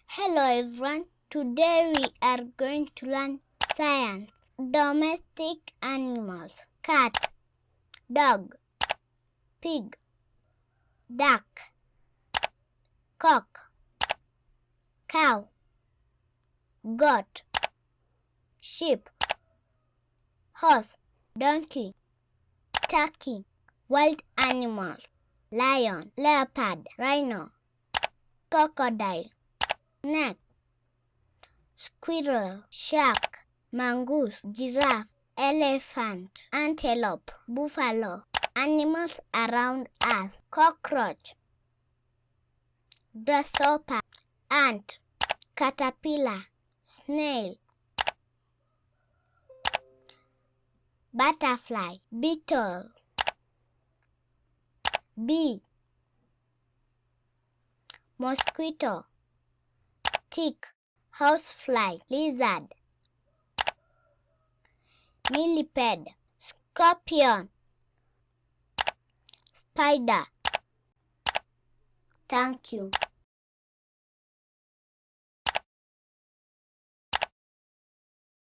Hello everyone, today we are going to learn science. Domestic animals: cat, dog, pig, duck, cock, cow, goat, sheep, horse, donkey, turkey. Wild animals: lion, leopard, rhino, crocodile, snake, squirrel, shark, mongoose, giraffe, elephant, antelope, buffalo. Animals around us: cockroach, grasshopper, ant, caterpillar, snail, butterfly, beetle, bee, mosquito, tick, housefly, lizard, millipede, scorpion, spider. Thank you.